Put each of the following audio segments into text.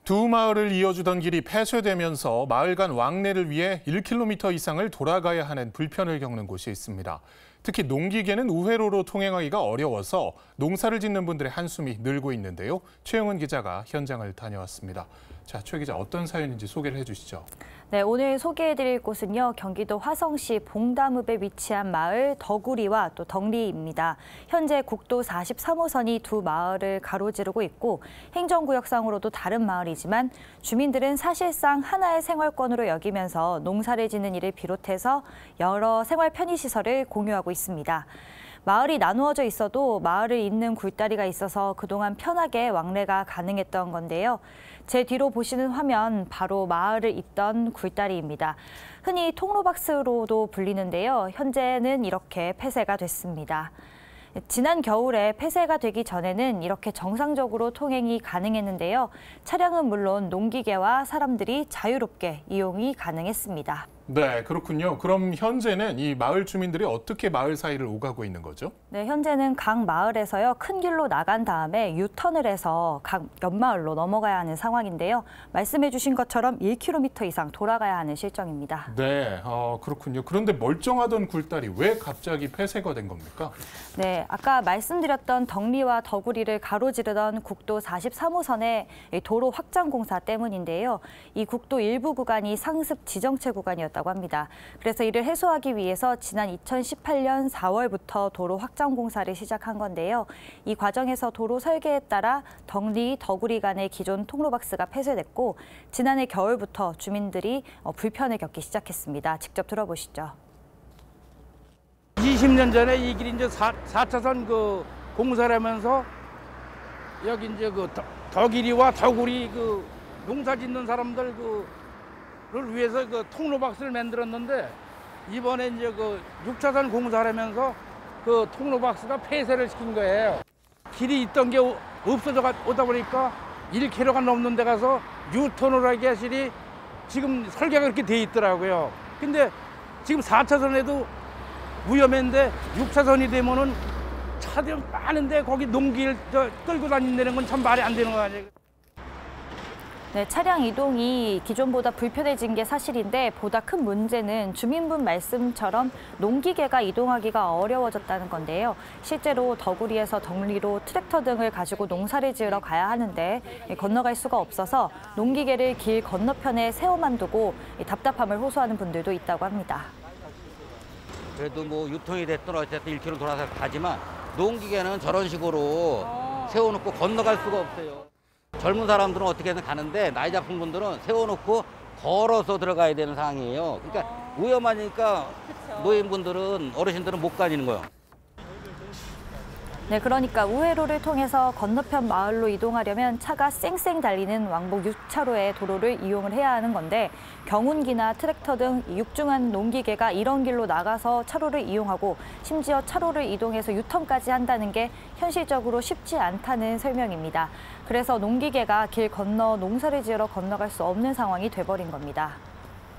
두 마을을 이어주던 길이 폐쇄되면서 마을 간 왕래를 위해 1km 이상을 돌아가야 하는 불편을 겪는 곳이 있습니다. 특히 농기계는 우회로로 통행하기가 어려워서 농사를 짓는 분들의 한숨이 늘고 있는데요. 최영은 기자가 현장을 다녀왔습니다. 자, 최 기자, 어떤 사연인지 소개를 해주시죠. 네, 오늘 소개해드릴 곳은요, 경기도 화성시 봉담읍에 위치한 마을 덕우리와 또 덕리입니다. 현재 국도 43호선이 두 마을을 가로지르고 있고 행정구역상으로도 다른 마을이지만 주민들은 사실상 하나의 생활권으로 여기면서 농사를 짓는 일을 비롯해서 여러 생활 편의시설을 공유하고 있습니다. 마을이 나누어져 있어도 마을을 잇는 굴다리가 있어서 그동안 편하게 왕래가 가능했던 건데요. 제 뒤로 보시는 화면, 바로 마을을 잇던 굴다리입니다. 흔히 통로박스로도 불리는데요. 현재는 이렇게 폐쇄가 됐습니다. 지난 겨울에 폐쇄가 되기 전에는 이렇게 정상적으로 통행이 가능했는데요. 차량은 물론 농기계와 사람들이 자유롭게 이용이 가능했습니다. 네, 그렇군요. 그럼 현재는 이 마을 주민들이 어떻게 마을 사이를 오가고 있는 거죠? 네, 현재는 각 마을에서요, 큰 길로 나간 다음에 유턴을 해서 각 옆마을로 넘어가야 하는 상황인데요. 말씀해 주신 것처럼 1km 이상 돌아가야 하는 실정입니다. 네, 그렇군요. 그런데 멀쩡하던 굴다리 왜 갑자기 폐쇄가 된 겁니까? 네, 아까 말씀드렸던 덕리와 덕우리를 가로지르던 국도 43호선의 도로 확장 공사 때문인데요. 이 국도 일부 구간이 상습 지정체 구간이었다고 합니다. 그래서 이를 해소하기 위해서 지난 2018년 4월부터 도로 확장 공사를 시작한 건데요. 이 과정에서 도로 설계에 따라 덕리, 덕우리 간의 기존 통로박스가 폐쇄됐고 지난해 겨울부터 주민들이 불편을 겪기 시작했습니다. 직접 들어보시죠. 20년 전에 이 길이 이제 4차선 그 공사를 하면서 여기 이제 그 덕일이와 덕우리 그 농사 짓는 사람들 를 위해서 그 통로박스를 만들었는데 이번에 이제 그 6차선 공사를 하면서 그 통로박스가 폐쇄를 시킨 거예요. 길이 있던 게 없어져 오다 보니까 1km가 넘는 데 가서 유턴을 하기 하시니 지금 설계가 그렇게 돼 있더라고요. 근데 지금 4차선에도 위험한데 6차선이 되면은 차들이 많은데 거기 농기를 끌고 다닌다는 건 참 말이 안 되는 거 아니에요. 네, 차량 이동이 기존보다 불편해진 게 사실인데 보다 큰 문제는 주민분 말씀처럼 농기계가 이동하기가 어려워졌다는 건데요. 실제로 덕우리에서 덕리로 트랙터 등을 가지고 농사를 지으러 가야 하는데 건너갈 수가 없어서 농기계를 길 건너편에 세워만 두고 답답함을 호소하는 분들도 있다고 합니다. 그래도 뭐 유통이 됐든 어쨌든 1km 돌아서 가지만 농기계는 저런 식으로 세워놓고 건너갈 수가 없어요. 젊은 사람들은 어떻게든 가는데 나이 잡은 분들은 세워놓고 걸어서 들어가야 되는 상황이에요. 그러니까 위험하니까 노인분들은, 어르신들은 못 다니는 거예요. 네, 그러니까 우회로를 통해서 건너편 마을로 이동하려면 차가 쌩쌩 달리는 왕복 6차로의 도로를 이용을 해야 하는 건데 경운기나 트랙터 등 육중한 농기계가 이런 길로 나가서 차로를 이용하고 심지어 차로를 이동해서 유턴까지 한다는 게 현실적으로 쉽지 않다는 설명입니다. 그래서 농기계가 길 건너 농사를 지으러 건너갈 수 없는 상황이 돼버린 겁니다.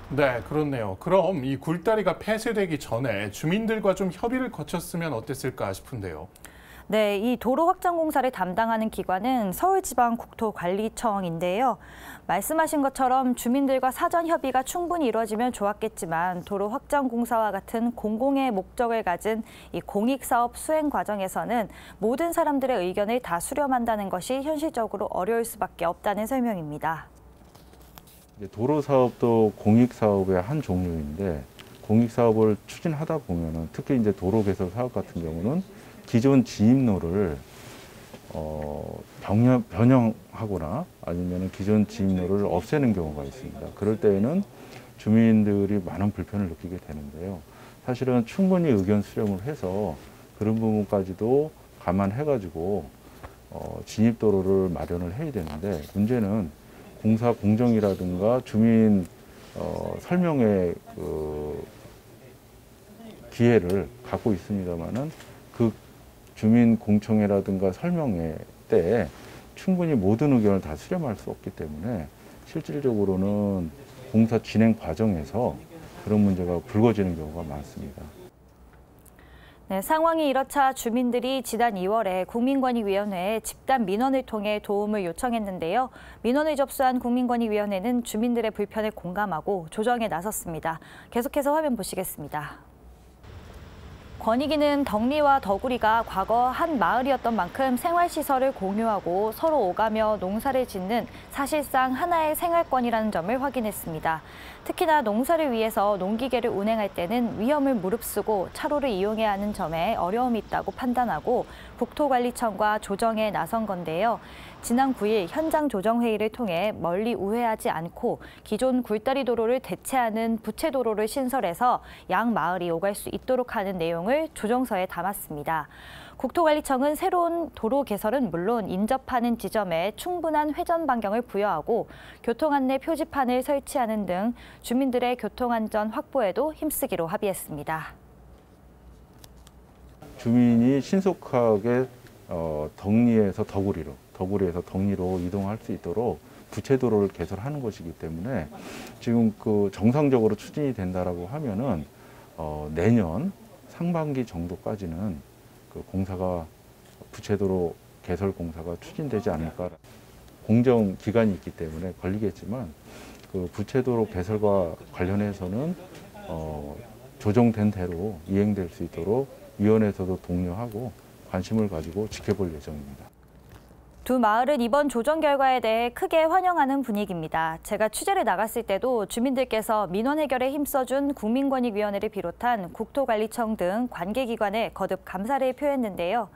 네, 그렇네요. 그럼 이 굴다리가 폐쇄되기 전에 주민들과 좀 협의를 거쳤으면 어땠을까 싶은데요. 네, 이 도로 확장 공사를 담당하는 기관은 서울지방국토관리청인데요. 말씀하신 것처럼 주민들과 사전 협의가 충분히 이루어지면 좋았겠지만 도로 확장 공사와 같은 공공의 목적을 가진 이 공익사업 수행 과정에서는 모든 사람들의 의견을 다 수렴한다는 것이 현실적으로 어려울 수밖에 없다는 설명입니다. 도로 사업도 공익 사업의 한 종류인데 공익 사업을 추진하다 보면은 특히 이제 도로 개설 사업 같은 경우는 기존 진입로를 변형하거나 아니면 기존 진입로를 없애는 경우가 있습니다. 그럴 때에는 주민들이 많은 불편을 느끼게 되는데요. 사실은 충분히 의견 수렴을 해서 그런 부분까지도 감안해가지고 진입도로를 마련을 해야 되는데 문제는 공사 공정이라든가 주민 설명의 기회를 갖고 있습니다만은 그 주민 공청회라든가 설명회 때 충분히 모든 의견을 다 수렴할 수 없기 때문에 실질적으로는 공사 진행 과정에서 그런 문제가 불거지는 경우가 많습니다. 네, 상황이 이렇자 주민들이 지난 2월에 국민권익위원회에 집단 민원을 통해 도움을 요청했는데요. 민원을 접수한 국민권익위원회는 주민들의 불편에 공감하고 조정에 나섰습니다. 계속해서 화면 보시겠습니다. 권익위는 덕리와 더구리가 과거 한 마을이었던 만큼 생활시설을 공유하고 서로 오가며 농사를 짓는 사실상 하나의 생활권이라는 점을 확인했습니다. 특히나 농사를 위해서 농기계를 운행할 때는 위험을 무릅쓰고 차로를 이용해야 하는 점에 어려움이 있다고 판단하고 국토관리청과 조정에 나선 건데요. 지난 9일 현장 조정회의를 통해 멀리 우회하지 않고 기존 굴다리 도로를 대체하는 부채도로를 신설해서 양 마을이 오갈 수 있도록 하는 내용을 조정서에 담았습니다. 국토관리청은 새로운 도로 개설은 물론 인접하는 지점에 충분한 회전 반경을 부여하고 교통안내 표지판을 설치하는 등 주민들의 교통안전 확보에도 힘쓰기로 합의했습니다. 주민이 신속하게 덕리에서 더구리로, 더구리에서 덕리로 이동할 수 있도록 부채도로를 개설하는 것이기 때문에 지금 그 정상적으로 추진이 된다라고 하면은 내년 상반기 정도까지는 그 공사가 부채도로 개설 공사가 추진되지 않을까. 공정 기간이 있기 때문에 걸리겠지만 그 부채도로 개설과 관련해서는 조정된 대로 이행될 수 있도록 위원회에서도 독려하고 관심을 가지고 지켜볼 예정입니다. 두 마을은 이번 조정 결과에 대해 크게 환영하는 분위기입니다. 제가 취재를 나갔을 때도 주민들께서 민원 해결에 힘써준 국민권익위원회를 비롯한 국토관리청 등 관계기관에 거듭 감사를 표했는데요.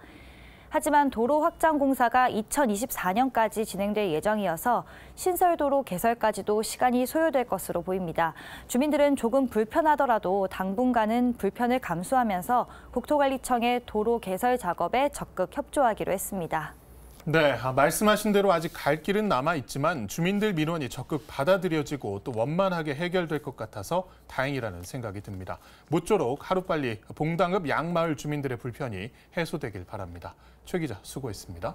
하지만 도로 확장 공사가 2024년까지 진행될 예정이어서 신설도로 개설까지도 시간이 소요될 것으로 보입니다. 주민들은 조금 불편하더라도 당분간은 불편을 감수하면서 국토관리청의 도로 개설 작업에 적극 협조하기로 했습니다. 네, 말씀하신 대로 아직 갈 길은 남아 있지만 주민들 민원이 적극 받아들여지고 또 원만하게 해결될 것 같아서 다행이라는 생각이 듭니다. 모쪼록 하루빨리 봉당읍 양마을 주민들의 불편이 해소되길 바랍니다. 최 기자 수고했습니다.